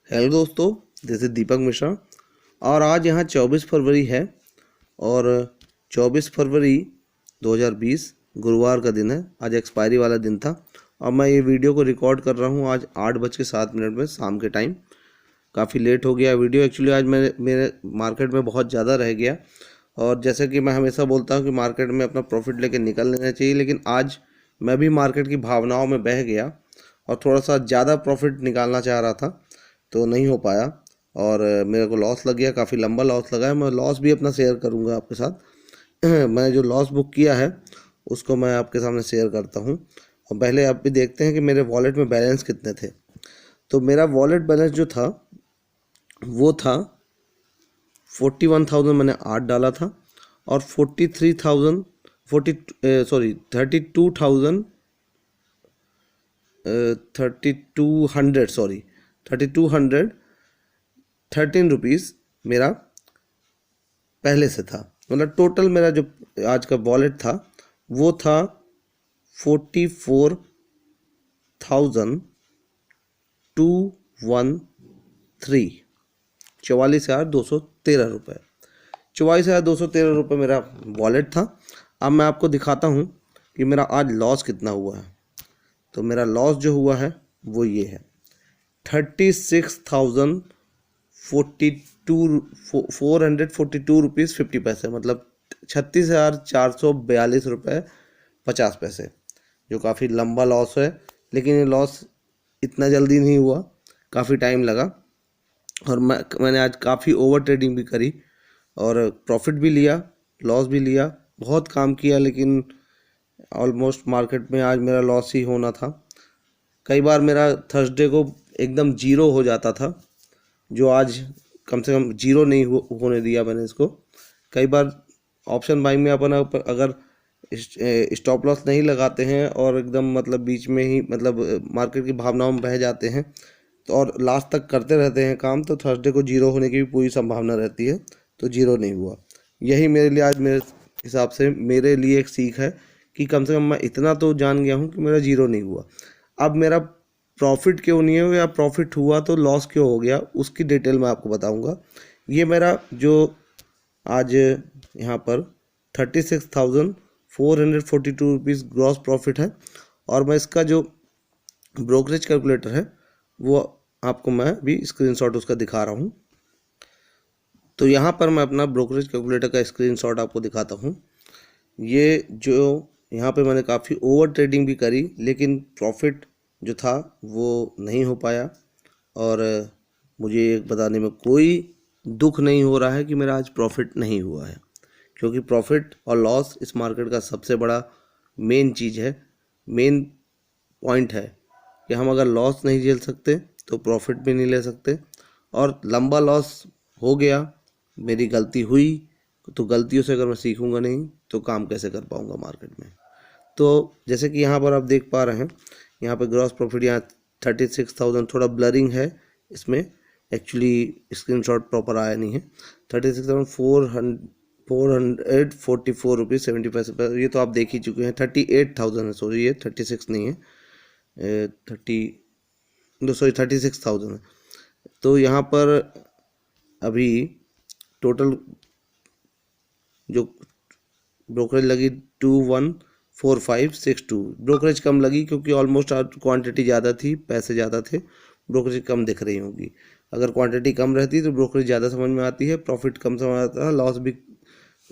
Hello दोस्तों, this is दीपक मिश्रा और आज यहाँ 24 फरवरी है और 24 फरवरी 2020 गुरुवार का दिन है। आज एक्सपायरी वाला दिन था और मैं ये वीडियो को रिकॉर्ड कर रहा हूँ आज 8:07 में शाम के टाइम। काफ़ी लेट हो गया वीडियो। एक्चुअली आज मेरे मार्केट में बहुत ज़्यादा रह गया और जैसे कि मैं हमेशा बोलता हूँ कि मार्केट में अपना प्रॉफिट लेके निकल लेना चाहिए, लेकिन आज मैं भी मार्केट की भावनाओं में बह गया और थोड़ा सा ज़्यादा प्रॉफिट निकालना चाह रहा था तो नहीं हो पाया और मेरे को लॉस लग गया। काफ़ी लंबा लॉस लगा है। मैं लॉस भी अपना शेयर करूंगा आपके साथ। मैं जो लॉस बुक किया है उसको मैं आपके सामने शेयर करता हूं और पहले आप भी देखते हैं कि मेरे वॉलेट में बैलेंस कितने थे। तो मेरा वॉलेट बैलेंस जो था वो था 41,000 मैंने 8 डाला था और 3213 रुपीज़ मेरा पहले से था। मतलब टोटल मेरा जो आज का वॉलेट था वो था 44,213 44,213 रुपये। 44,213 रुपये मेरा वॉलेट था। अब मैं आपको दिखाता हूँ कि मेरा आज लॉस कितना हुआ है। तो मेरा लॉस जो हुआ है वो ये है 442 रुपीज़ 50 पैसे, मतलब 36,442 रुपये 50 पैसे, जो काफ़ी लंबा लॉस है। लेकिन ये लॉस इतना जल्दी नहीं हुआ, काफ़ी टाइम लगा और मैंने आज काफ़ी ओवर ट्रेडिंग भी करी और प्रॉफिट भी लिया, लॉस भी लिया, बहुत काम किया, लेकिन ऑलमोस्ट मार्केट में आज मेरा लॉस ही होना था। कई बार मेरा थर्सडे को एकदम जीरो हो जाता था, जो आज कम से कम जीरो नहीं होने दिया मैंने इसको। कई बार ऑप्शन बाइंग में अपन अगर स्टॉप लॉस नहीं लगाते हैं और एकदम मतलब बीच में ही मतलब मार्केट की भावनाओं में बह जाते हैं तो और लास्ट तक करते रहते हैं काम, तो थर्सडे को जीरो होने की भी पूरी संभावना रहती है। तो जीरो नहीं हुआ। यही मेरे लिए आज मेरे हिसाब से मेरे लिए एक सीख है कि कम से कम मैं इतना तो जान गया हूँ कि मेरा जीरो नहीं हुआ। अब मेरा प्रॉफिट क्यों नहीं है या प्रॉफिट हुआ तो लॉस क्यों हो गया, उसकी डिटेल मैं आपको बताऊंगा। ये मेरा जो आज यहाँ पर 36,442 रुपीज़ ग्रॉस प्रॉफिट है और मैं इसका जो ब्रोकरेज कैलकुलेटर है वो आपको मैं भी स्क्रीनशॉट उसका दिखा रहा हूँ। तो यहाँ पर मैं अपना ब्रोकरेज कैलकुलेटर का स्क्रीनशॉट आपको दिखाता हूँ। ये जो यहाँ पे मैंने काफ़ी ओवर ट्रेडिंग भी करी, लेकिन प्रॉफिट जो था वो नहीं हो पाया और मुझे बताने में कोई दुख नहीं हो रहा है कि मेरा आज प्रॉफिट नहीं हुआ है, क्योंकि प्रॉफिट और लॉस इस मार्केट का सबसे बड़ा मेन चीज़ है, मेन पॉइंट है कि हम अगर लॉस नहीं झेल सकते तो प्रॉफिट भी नहीं ले सकते। और लंबा लॉस हो गया, मेरी गलती हुई, तो गलतियों से अगर मैं सीखूंगा नहीं तो काम कैसे कर पाऊंगा मार्केट में। तो जैसे कि यहाँ पर आप देख पा रहे हैं, यहाँ पर ग्रॉस प्रॉफिट यहाँ 36,000, थोड़ा ब्लरिंग है इसमें, एक्चुअली स्क्रीनशॉट प्रॉपर आया नहीं है। 36,444 रुपीज़ 70 पैसे पर, ये तो आप देख ही चुके हैं। 38,000 है, सॉरी ये 36 नहीं है, 36,000 है। तो यहाँ पर अभी टोटल जो ब्रोकरेज लगी 214562, ब्रोकरेज कम लगी क्योंकि ऑलमोस्ट क्वांटिटी ज़्यादा थी, पैसे ज़्यादा थे, ब्रोकरेज कम दिख रही होगी। अगर क्वांटिटी कम रहती तो ब्रोकरेज ज़्यादा समझ में आती है, प्रॉफिट कम समझ आता है, लॉस भी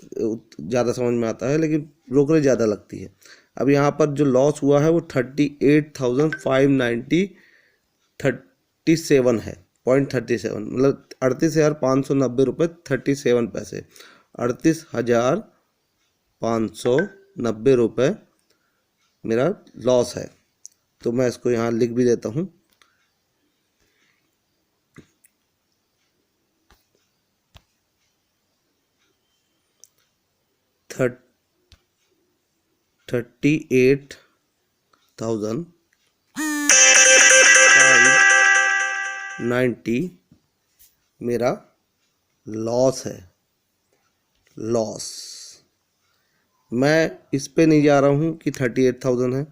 ज़्यादा समझ में आता है, लेकिन ब्रोकरेज ज़्यादा लगती है। अब यहाँ पर जो लॉस हुआ है वो 38,590.37 है, 0.37, मतलब 38,590 रुपये 37 पैसे, 38,590 रुपये मेरा लॉस है। तो मैं इसको यहाँ लिख भी देता हूँ। $38,590 मेरा लॉस है। लॉस मैं इस पे नहीं जा रहा हूँ कि 38,000 है,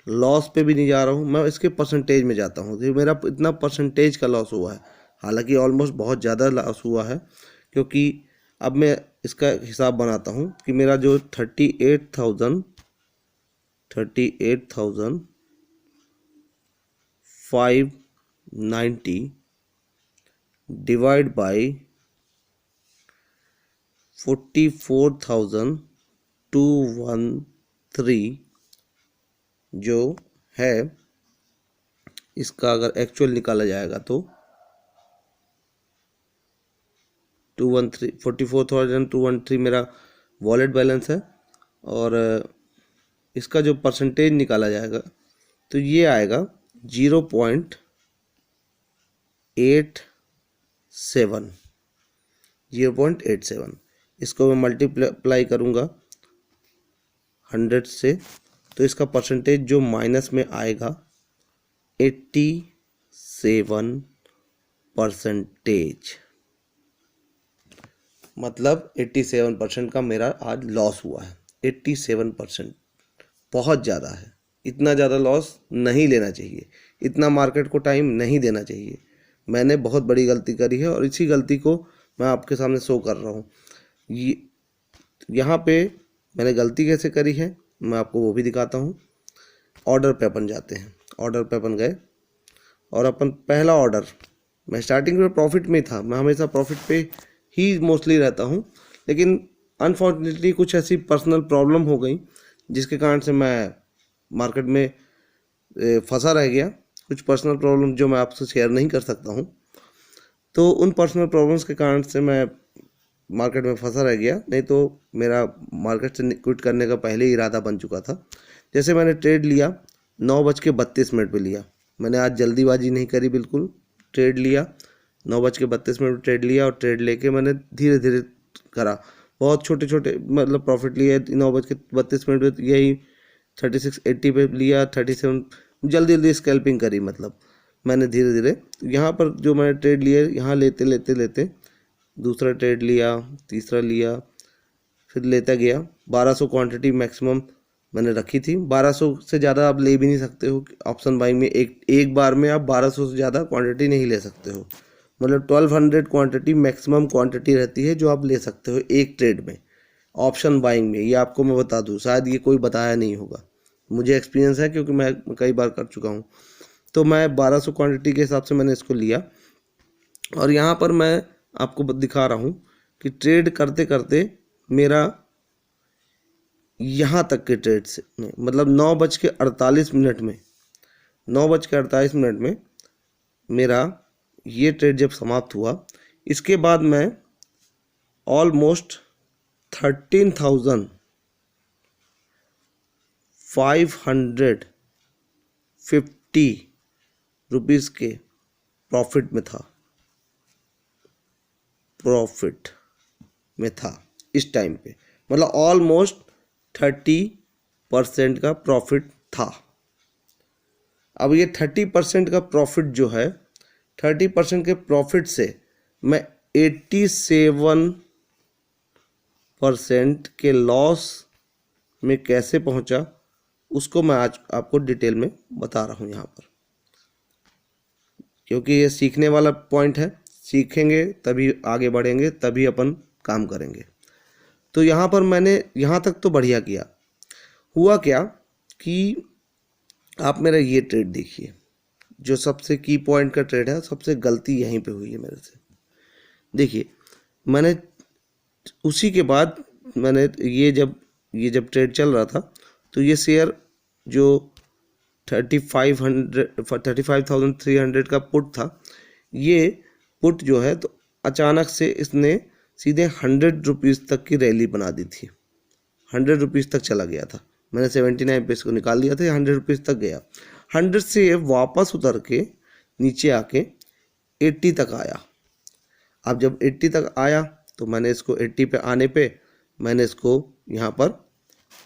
लॉस पे भी नहीं जा रहा हूँ, मैं इसके परसेंटेज में जाता हूँ। तो मेरा इतना परसेंटेज का लॉस हुआ है हालांकि ऑलमोस्ट बहुत ज़्यादा लॉस हुआ है, क्योंकि अब मैं इसका हिसाब बनाता हूँ कि मेरा जो 38,590 डिवाइड बाई 44,213 जो है, इसका अगर एक्चुअल निकाला जाएगा तो 44,213 मेरा वॉलेट बैलेंस है, और इसका जो परसेंटेज निकाला जाएगा तो ये आएगा 0.87। इसको मैं मल्टीप्लाई करूँगा 100 से, तो इसका परसेंटेज जो माइनस में आएगा 87%। मतलब 87% का मेरा आज लॉस हुआ है। 87% बहुत ज़्यादा है। इतना ज़्यादा लॉस नहीं लेना चाहिए, इतना मार्केट को टाइम नहीं देना चाहिए। मैंने बहुत बड़ी गलती करी है और इसी गलती को मैं आपके सामने शो कर रहा हूँ। यहाँ पे मैंने गलती कैसे करी है मैं आपको वो भी दिखाता हूँ। ऑर्डर पे अपन जाते हैं, ऑर्डर पे अपन गए और अपन पहला ऑर्डर, मैं स्टार्टिंग में प्रॉफिट में था, मैं हमेशा प्रॉफिट पे ही मोस्टली रहता हूँ, लेकिन अनफॉर्चुनेटली कुछ ऐसी पर्सनल प्रॉब्लम हो गई जिसके कारण से मैं मार्केट में फंसा रह गया। कुछ पर्सनल प्रॉब्लम जो मैं आपसे शेयर नहीं कर सकता हूँ, तो उन पर्सनल प्रॉब्लम्स के कारण से मैं मार्केट में फंसा रह गया, नहीं तो मेरा मार्केट से क्विट करने का पहले ही इरादा बन चुका था। जैसे मैंने ट्रेड लिया 9:32 पे लिया, मैंने आज जल्दीबाजी नहीं करी, बिल्कुल ट्रेड लिया 9:32 पे ट्रेड लिया, और ट्रेड लेके मैंने धीरे धीरे करा, बहुत छोटे छोटे मतलब प्रॉफिट लिए। 9:32 पे यही 3680 पे लिया, 37 जल्दी जल्दी स्कैल्पिंग करी। मतलब मैंने धीरे धीरे यहाँ पर जो मैंने ट्रेड लिए, यहाँ लेते लेते लेते दूसरा ट्रेड लिया, तीसरा लिया, फिर लेता गया। 1200 क्वांटिटी मैक्सिमम मैंने रखी थी। 1200 से ज़्यादा आप ले भी नहीं सकते हो ऑप्शन बाइंग में। एक बार में आप 1200 से ज़्यादा क्वांटिटी नहीं ले सकते हो। मतलब 1200 क्वांटिटी मैक्सिमम क्वांटिटी रहती है जो आप ले सकते हो एक ट्रेड में ऑप्शन बाइंग में। ये आपको मैं बता दूं, शायद ये कोई बताया नहीं होगा, मुझे एक्सपीरियंस है क्योंकि मैं कई बार कर चुका हूँ। तो मैं 1200 क्वांटिटी के हिसाब से मैंने इसको लिया, और यहाँ पर मैं आपको दिखा रहा हूँ कि ट्रेड करते करते मेरा यहाँ तक के ट्रेड से मतलब 9:48 में 9:48 में मेरा ये ट्रेड जब समाप्त हुआ, इसके बाद मैं ऑलमोस्ट 13,550 रुपीज़ के प्रॉफिट में था इस टाइम पे। मतलब ऑलमोस्ट 30% का प्रॉफिट था। अब ये 30% का प्रॉफिट जो है, 30% के प्रॉफिट से मैं 87% के लॉस में कैसे पहुंचा, उसको मैं आज आपको डिटेल में बता रहा हूं यहाँ पर, क्योंकि ये सीखने वाला पॉइंट है। सीखेंगे तभी आगे बढ़ेंगे, तभी अपन काम करेंगे। तो यहाँ पर मैंने यहाँ तक तो बढ़िया किया। हुआ क्या कि आप मेरा ये ट्रेड देखिए, जो सबसे की पॉइंट का ट्रेड है, सबसे गलती यहीं पे हुई है मेरे से। देखिए, मैंने उसी के बाद मैंने ये जब ट्रेड चल रहा था, तो ये शेयर जो 35,300 का पुट था, ये पुट जो है तो अचानक से इसने सीधे 100 रुपीज़ तक की रैली बना दी थी। 100 रुपीज़ तक चला गया था। मैंने 79 पे इसको निकाल दिया था, 100 रुपीज़ तक गया। 100 से ये वापस उतर के नीचे आके 80 तक आया। अब जब 80 तक आया तो मैंने इसको 80 पे आने पे मैंने इसको यहाँ पर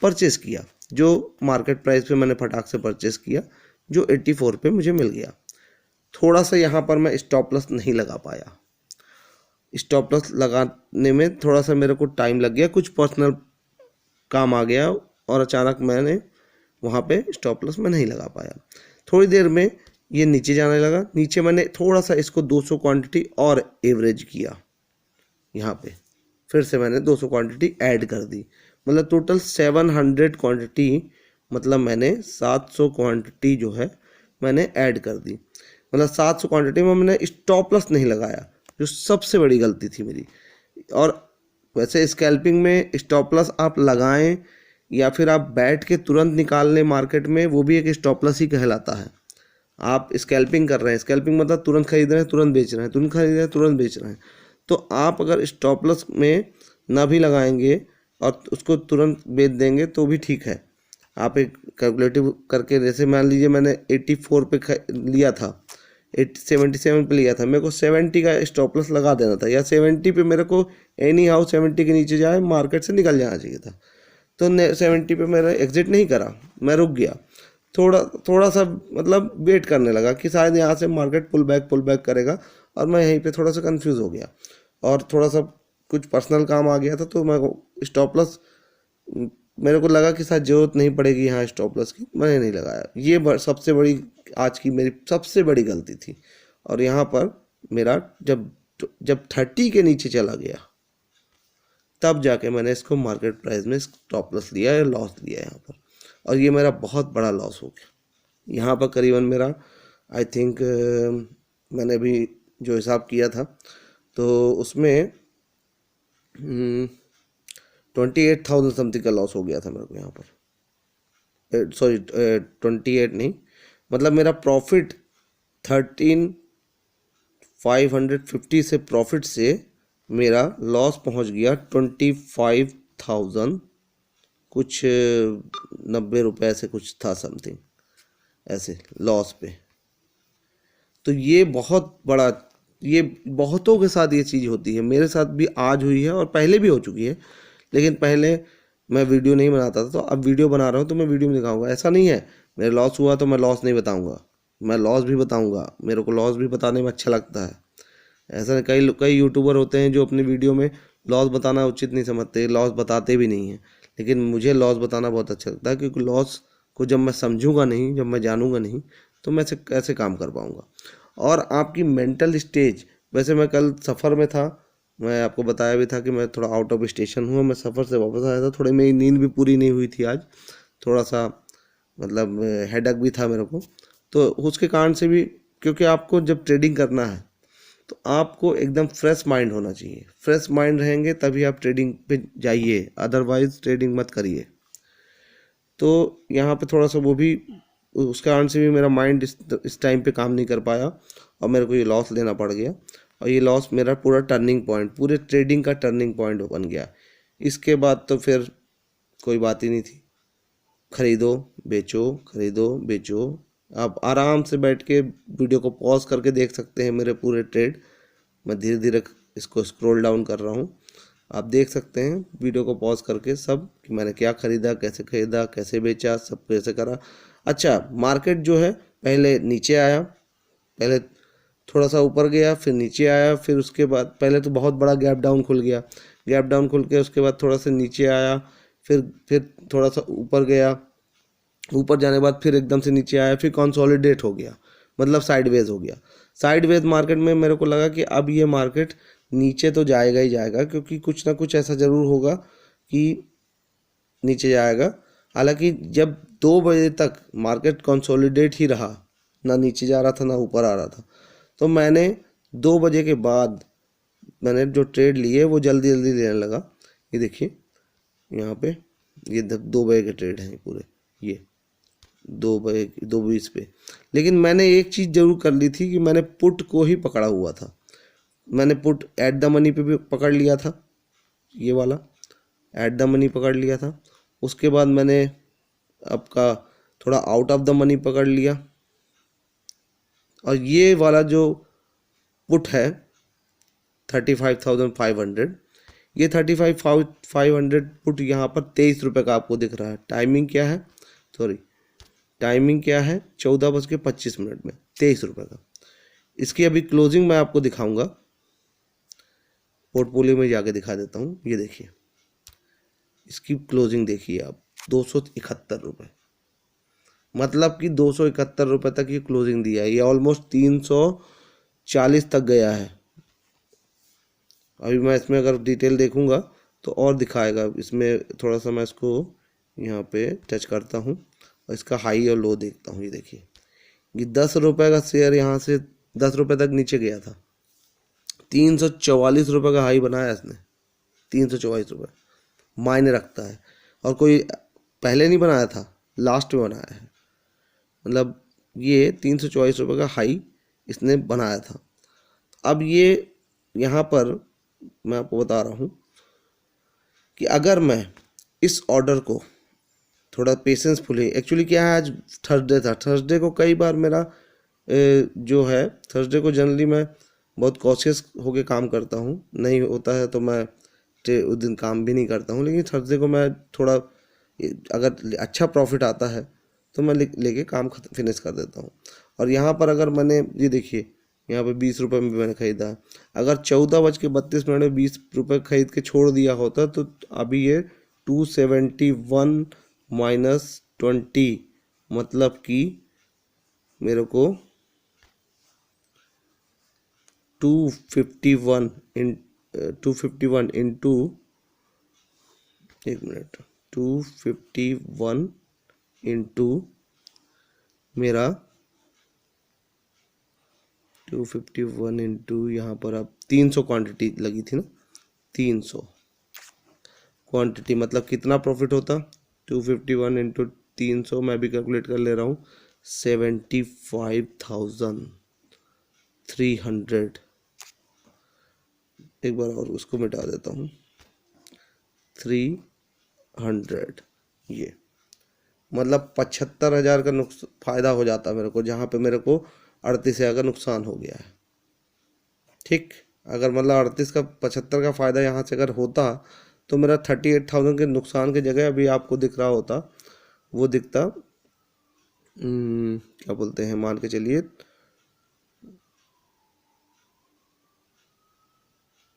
परचेस किया, जो मार्केट प्राइस पे मैंने फटाक से परचेस किया, जो 84 पे मुझे मिल गया। थोड़ा सा यहाँ पर मैं स्टॉप लॉस नहीं लगा पाया। स्टॉप लॉस लगाने में थोड़ा सा मेरे को टाइम लग गया, कुछ पर्सनल काम आ गया और अचानक मैंने वहाँ पे स्टॉप लॉस में नहीं लगा पाया। थोड़ी देर में ये नीचे जाने लगा। नीचे मैंने थोड़ा सा इसको 200 क्वांटिटी और एवरेज किया, यहाँ पे फिर से मैंने 200 क्वांटिटी ऐड कर दी, मतलब टोटल 700 क्वांटिटी, मतलब मैंने 700 क्वांटिटी जो है मैंने ऐड कर दी। मतलब 700 क्वांटिटी में मैंने स्टॉप लॉस नहीं लगाया, जो सबसे बड़ी गलती थी मेरी। और वैसे स्कैल्पिंग में स्टॉप लॉस आप लगाएं या फिर आप बैठ के तुरंत निकाल लें मार्केट में, वो भी एक स्टॉप लॉस ही कहलाता है। आप स्कैल्पिंग कर रहे हैं, स्कैल्पिंग मतलब तुरंत खरीद रहे हैं तुरंत बेच रहे हैं, तुरंत खरीद रहे हैं तुरंत बेच रहे हैं। तो आप अगर स्टॉप लॉस में ना भी लगाएंगे और उसको तुरंत बेच देंगे तो भी ठीक है। आप एक कैलकुलेटिव करके, जैसे मान लीजिए मैंने 84 पे लिया था, 77 पे लिया था, मेरे को 70 का स्टॉप लॉस लगा देना था, या 70 पे मेरे को एनी हाउ 70 के नीचे जाए मार्केट से निकल जाना चाहिए था। तो 70 पे मेरा एग्जिट नहीं करा, मैं रुक गया, थोड़ा थोड़ा सा मतलब वेट करने लगा कि शायद यहाँ से मार्केट पुल बैक करेगा, और मैं यहीं पे थोड़ा सा कंफ्यूज हो गया और थोड़ा सा कुछ पर्सनल काम आ गया था, तो मैं स्टॉप लॉस मेरे को लगा कि शायद जरूरत नहीं पड़ेगी यहाँ स्टॉप लॉस की, मैंने नहीं लगाया। ये सबसे बड़ी आज की मेरी सबसे बड़ी गलती थी। और यहाँ पर मेरा जब जब 30 के नीचे चला गया तब जाके मैंने इसको मार्केट प्राइस में स्टॉप लॉस लिया या लॉस लिया यहाँ पर, और ये मेरा बहुत बड़ा लॉस हो गया। यहाँ पर करीबन मेरा आई थिंक मैंने भी जो हिसाब किया था तो उसमें 28,000 समथिंग का लॉस हो गया था मेरे को यहाँ पर। सॉरी 28 नहीं, मतलब मेरा प्रॉफिट 13,550 से प्रॉफिट से मेरा लॉस पहुँच गया 25,000 कुछ 90 रुपये से कुछ था समथिंग ऐसे लॉस पे। तो ये बहुत बड़ा, ये बहुतों के साथ ये चीज़ होती है, मेरे साथ भी आज हुई है और पहले भी हो चुकी है। लेकिन पहले मैं वीडियो नहीं बनाता था, तो अब वीडियो बना रहा हूँ तो मैं वीडियो में दिखाऊंगा। ऐसा नहीं है मेरा लॉस हुआ तो मैं लॉस नहीं बताऊंगा, मैं लॉस भी बताऊंगा, मेरे को लॉस भी बताने में अच्छा लगता है। ऐसा नहीं, कई कई यूट्यूबर होते हैं जो अपनी वीडियो में लॉस बताना उचित नहीं समझते, लॉस बताते भी नहीं हैं, लेकिन मुझे लॉस बताना बहुत अच्छा लगता है, क्योंकि लॉस को जब मैं समझूंगा नहीं, जब मैं जानूंगा नहीं, तो मैं कैसे काम कर पाऊंगा। और आपकी मेंटल स्टेज, वैसे मैं कल सफ़र में था, मैं आपको बताया भी था कि मैं थोड़ा आउट ऑफ स्टेशन हूँ, मैं सफ़र से वापस आया था, थोड़ी मेरी नींद भी पूरी नहीं हुई थी आज, थोड़ा सा मतलब हेडेक भी था मेरे को, तो उसके कारण से भी, क्योंकि आपको जब ट्रेडिंग करना है तो आपको एकदम फ्रेश माइंड होना चाहिए। फ्रेश माइंड रहेंगे तभी आप ट्रेडिंग पे जाइए, अदरवाइज ट्रेडिंग मत करिए। तो यहाँ पे थोड़ा सा वो भी, उसके कारण से भी मेरा माइंड इस टाइम पे काम नहीं कर पाया और मेरे को ये लॉस लेना पड़ गया। और ये लॉस मेरा पूरा टर्निंग पॉइंट, पूरे ट्रेडिंग का टर्निंग पॉइंट बन गया। इसके बाद तो फिर कोई बात ही नहीं थी, खरीदो बेचो खरीदो बेचो। आप आराम से बैठ के वीडियो को पॉज करके देख सकते हैं मेरे पूरे ट्रेड। मैं धीरे धीरे इसको स्क्रॉल डाउन कर रहा हूँ, आप देख सकते हैं वीडियो को पॉज करके सब, कि मैंने क्या खरीदा, कैसे बेचा, सब कैसे करा। अच्छा, मार्केट जो है पहले नीचे आया, पहले थोड़ा सा ऊपर गया, फिर नीचे आया, फिर उसके बाद पहले तो बहुत बड़ा गैप डाउन खुल गया, गैप डाउन खुल के उसके बाद थोड़ा सा नीचे आया, फिर थोड़ा सा ऊपर गया, ऊपर जाने के बाद फिर एकदम से नीचे आया, फिर कंसोलिडेट हो गया, मतलब साइडवेज हो गया। साइडवेज मार्केट में मेरे को लगा कि अब ये मार्केट नीचे तो जाएगा ही जाएगा, क्योंकि कुछ ना कुछ ऐसा ज़रूर होगा कि नीचे जाएगा। हालांकि जब 2 बजे तक मार्केट कंसोलिडेट ही रहा, ना नीचे जा रहा था ना ऊपर आ रहा था, तो मैंने 2 बजे के बाद मैंने जो ट्रेड लिए वो जल्दी जल्दी लेने लगा। ये देखिए यहाँ पे, ये 2 बजे के ट्रेड हैं पूरे, ये 2 20 पे। लेकिन मैंने एक चीज़ जरूर कर ली थी कि मैंने पुट को ही पकड़ा हुआ था, मैंने पुट एट द मनी पे भी पकड़ लिया था, ये वाला एट द मनी पकड़ लिया था। उसके बाद मैंने आपका थोड़ा आउट ऑफ द मनी पकड़ लिया, और ये वाला जो पुट है 35,500, ये 35,500 पुट यहाँ पर 23 रुपये का आपको दिख रहा है। टाइमिंग क्या है, सॉरी टाइमिंग क्या है, 14:25 में 23 रुपये का। इसकी अभी क्लोजिंग मैं आपको दिखाऊंगा, पोर्टफोलियो में जाके दिखा देता हूँ। ये देखिए इसकी क्लोजिंग देखिए आप, 271 रुपये, मतलब कि 271 रुपये तक ये क्लोजिंग दिया है। ये ऑलमोस्ट 340 तक गया है। अभी मैं इसमें अगर डिटेल देखूंगा तो और दिखाएगा। इसमें थोड़ा सा मैं इसको यहाँ पे टच करता हूँ और इसका हाई और लो देखता हूँ। ये देखिए, ये 10 रुपये का शेयर यहाँ से 10 रुपये तक नीचे गया था। 344 रुपये का हाई बनाया इसने। 344 रुपये मायने रखता है। और कोई पहले नहीं बनाया था, लास्ट में बनाया है। मतलब ये 344 रुपये का हाई इसने बनाया था। अब ये यहाँ पर मैं आपको बता रहा हूँ कि अगर मैं इस ऑर्डर को थोड़ा पेशेंसफुली, एक्चुअली क्या है, आज थर्सडे था। थर्सडे को कई बार मेरा जो है, थर्सडे को जनरली मैं बहुत कॉशियस होके काम करता हूँ। नहीं होता है तो मैं उस दिन काम भी नहीं करता हूँ। लेकिन थर्सडे को मैं थोड़ा, अगर अच्छा प्रॉफिट आता है तो मैं लेके काम फिनिश कर देता हूँ। और यहाँ पर अगर मैंने, ये देखिए, यहाँ पे 20 रुपये में भी मैंने खरीदा है। अगर 14:32 में 20 रुपये खरीद के छोड़ दिया होता तो अभी ये 271 माइनस 20, मतलब कि मेरे को 251 इंटू, एक मिनट, 251 इंटू मेरा 251 इंटू यहाँ पर अब 300 क्वांटिटी लगी थी ना, 300 क्वांटिटी, मतलब कितना प्रॉफिट होता। 251 इंटू 300 मैं भी कैलकुलेट कर ले रहा हूँ, 75,300। एक बार और उसको मिटा देता हूँ, 300। ये मतलब 75,000 का फायदा हो जाता मेरे को, जहाँ पे मेरे को 38,000 का नुकसान हो गया है। ठीक, अगर मतलब 38 का 75 का फ़ायदा यहाँ से अगर होता तो मेरा 38,000 के नुकसान की जगह अभी आपको दिख रहा होता, वो दिखता क्या बोलते हैं, मान के चलिए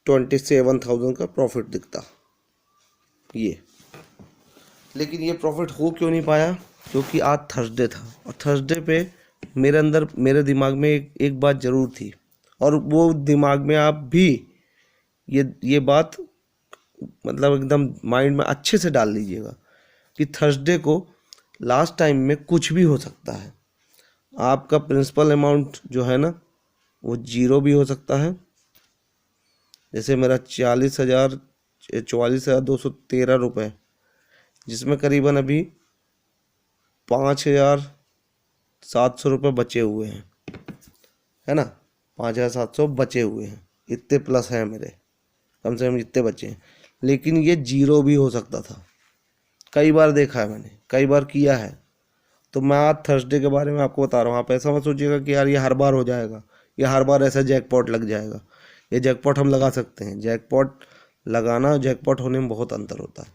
27,000 का प्रॉफिट दिखता ये। लेकिन ये प्रॉफिट हो क्यों नहीं पाया, क्योंकि आज थर्सडे था। और थर्सडे पे मेरे अंदर, मेरे दिमाग में एक बात ज़रूर थी, और वो दिमाग में आप भी ये बात मतलब एकदम माइंड में अच्छे से डाल लीजिएगा कि थर्सडे को लास्ट टाइम में कुछ भी हो सकता है। आपका प्रिंसिपल अमाउंट जो है ना, वो 0 भी हो सकता है। जैसे मेरा 44,213 रुपये, जिसमें करीबन अभी 5,700 रुपये बचे हुए हैं, है ना। 5,700 बचे हुए हैं, इतने प्लस हैं मेरे, कम से कम इतने बचे हैं। लेकिन ये 0 भी हो सकता था। कई बार देखा है मैंने, कई बार किया है। तो मैं आज थर्सडे के बारे में आपको बता रहा हूँ। आप ऐसा मत सोचिएगा कि यार ये हर बार हो जाएगा, ये हर बार ऐसा जैकपॉट लग जाएगा। ये जैकपॉट हम लगा सकते हैं। जैकपॉट लगाना और जैकपॉट होने में बहुत अंतर होता है।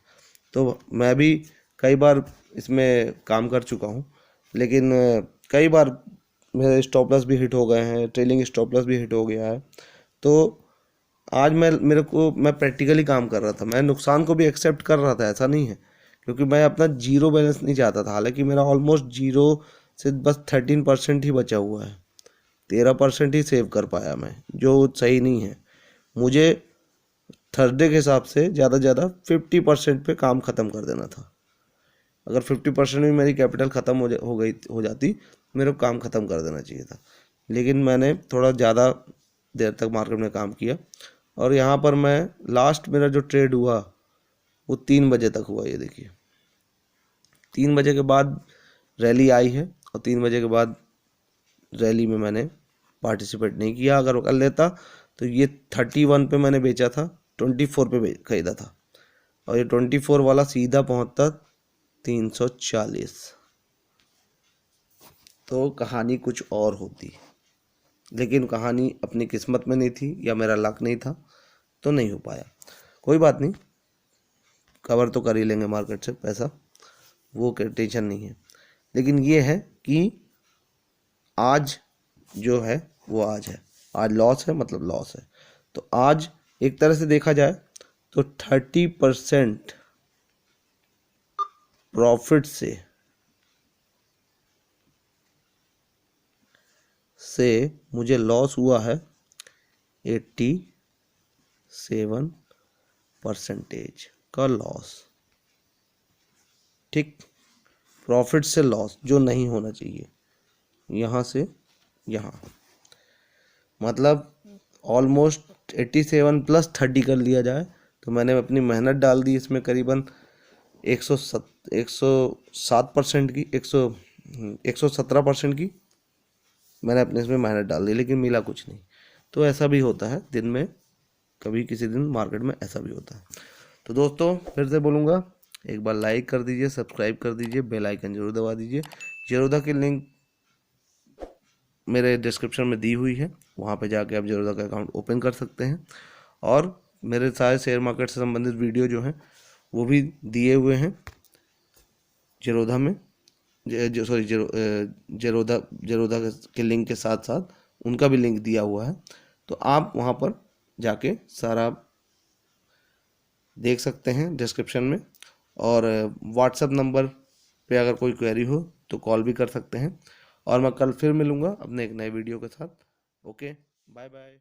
तो मैं भी कई बार इसमें काम कर चुका हूँ, लेकिन कई बार मेरे स्टॉप लॉस भी हिट हो गए हैं, ट्रेलिंग स्टॉप लॉस भी हिट हो गया है। तो आज मैं प्रैक्टिकली काम कर रहा था। मैं नुकसान को भी एक्सेप्ट कर रहा था, ऐसा नहीं है, क्योंकि मैं अपना 0 बैलेंस नहीं चाहता था। हालांकि मेरा ऑलमोस्ट 0 से बस 13% ही बचा हुआ है। 13% ही सेव कर पाया मैं, जो सही नहीं है। मुझे थर्सडे के हिसाब से ज़्यादा 50% पे काम ख़त्म कर देना था। अगर 50% में मेरी कैपिटल ख़त्म हो जाती, मेरे को काम ख़त्म कर देना चाहिए था। लेकिन मैंने थोड़ा ज़्यादा देर तक मार्केट में काम किया। और यहाँ पर मैं लास्ट मेरा जो ट्रेड हुआ वो 3 बजे तक हुआ। ये देखिए, 3 बजे के बाद रैली आई है, और 3 बजे के बाद रैली में मैंने पार्टिसिपेट नहीं किया। अगर कर लेता तो ये 31 पे मैंने बेचा था, 24 पे खरीदा था, और ये 24 वाला सीधा पहुंचता 340। तो कहानी कुछ और होती, लेकिन कहानी अपनी किस्मत में नहीं थी, या मेरा लक नहीं था, तो नहीं हो पाया। कोई बात नहीं, कवर तो कर ही लेंगे मार्केट से पैसा, वो टेंशन नहीं है। लेकिन ये है कि आज जो है वो आज है। आज लॉस है, मतलब लॉस है। तो आज एक तरह से देखा जाए तो 30% प्रॉफिट से से मुझे लॉस हुआ है 87% का लॉस। ठीक, प्रॉफिट से लॉस जो नहीं होना चाहिए, यहाँ से यहाँ, मतलब ऑलमोस्ट 87 प्लस 30 कर लिया जाए तो मैंने अपनी मेहनत डाल दी इसमें करीबन 107% की 117% की मैंने अपने इसमें मेहनत डाल दी, लेकिन मिला कुछ नहीं। तो ऐसा भी होता है दिन में, कभी किसी दिन मार्केट में ऐसा भी होता है। तो दोस्तों फिर से बोलूँगा, एक बार लाइक कर दीजिए, सब्सक्राइब कर दीजिए, बेल आइकन जरूर दबा दीजिए। जेरोधा की लिंक मेरे डिस्क्रिप्शन में दी हुई है, वहाँ पे जाके आप जेरोधा का अकाउंट ओपन कर सकते हैं। और मेरे सारे शेयर मार्केट से संबंधित वीडियो जो हैं वो भी दिए हुए हैं जेरोधा में, जेरोधा के लिंक के साथ साथ उनका भी लिंक दिया हुआ है। तो आप वहाँ पर जाके सारा देख सकते हैं डिस्क्रिप्शन में। और व्हाट्सएप नंबर पे अगर कोई क्वेरी हो तो कॉल भी कर सकते हैं। और मैं कल फिर मिलूँगा अपने एक नए वीडियो के साथ। Okay, bye bye.